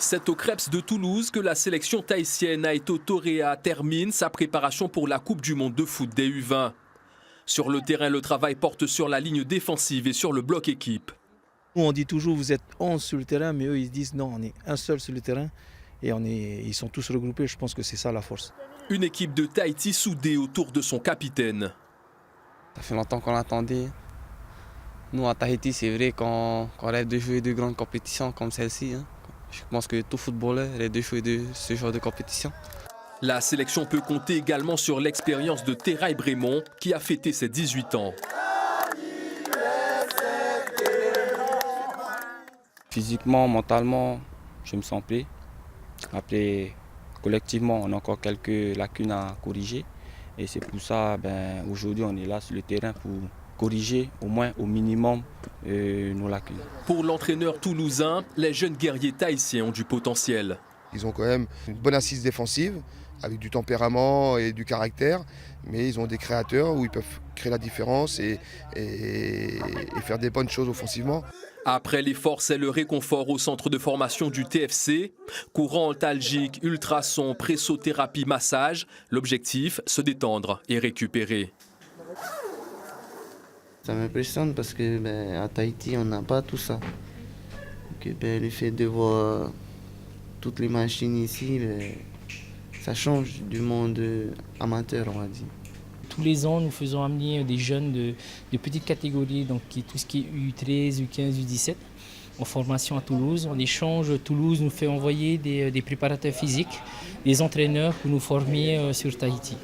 C'est au Krebs de Toulouse que la sélection tahitienne Aeto Torea termine sa préparation pour la Coupe du Monde de foot des U20. Sur le terrain, le travail porte sur la ligne défensive et sur le bloc équipe. Nous, on dit toujours vous êtes 11 sur le terrain, mais eux ils disent non, on est un seul sur le terrain et ils sont tous regroupés. Je pense que c'est ça la force. Une équipe de Tahiti soudée autour de son capitaine. Ça fait longtemps qu'on l'attendait. Nous à Tahiti, c'est vrai qu'on rêve de jouer de grandes compétitions comme celle-ci. Je pense que tout footballeur rêve de jouer de ce genre de compétition. La sélection peut compter également sur l'expérience de Teraï Brémond qui a fêté ses 18 ans. Physiquement, mentalement, je me sens prêt. Après, collectivement, on a encore quelques lacunes à corriger. Et c'est pour ça, aujourd'hui, on est là sur le terrain pour corriger au moins au minimum nos lacunes. Pour l'entraîneur toulousain, les jeunes guerriers tahitiens ont du potentiel. Ils ont quand même une bonne assise défensive, avec du tempérament et du caractère, mais ils ont des créateurs où ils peuvent créer la différence et faire des bonnes choses offensivement. Après l'effort, c'est le réconfort au centre de formation du TFC. Courant antalgique, ultrasons, pressothérapie, massage. L'objectif, se détendre et récupérer. Ça m'impressionne parce que à Tahiti, on n'a pas tout ça. Donc, le fait de voir toutes les machines ici, ça change du monde amateur, on va dire. Tous les ans, nous faisons amener des jeunes de petites catégories, donc tout ce qui est U13, U15, U17, en formation à Toulouse. En échange, Toulouse nous fait envoyer des préparateurs physiques, des entraîneurs pour nous former sur Tahiti.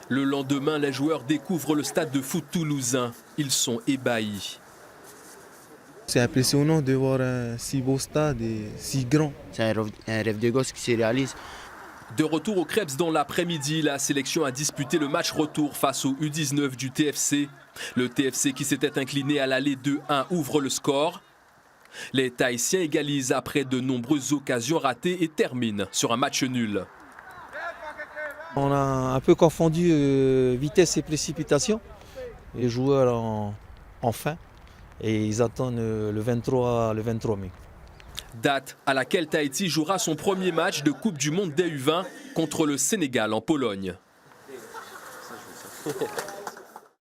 Le lendemain, les joueurs découvrent le stade de foot toulousain. Ils sont ébahis. C'est impressionnant de voir un si beau stade et si grand. C'est un rêve de gosse qui se réalise. De retour au Krebs dans l'après-midi, la sélection a disputé le match retour face au U19 du TFC. Le TFC qui s'était incliné à l'aller 2-1 ouvre le score. Les Tahitiens égalisent après de nombreuses occasions ratées et terminent sur un match nul. On a un peu confondu vitesse et précipitation. Les joueurs en fin et ils attendent le 23 mai. Date à laquelle Tahiti jouera son premier match de Coupe du Monde des U20 contre le Sénégal en Pologne.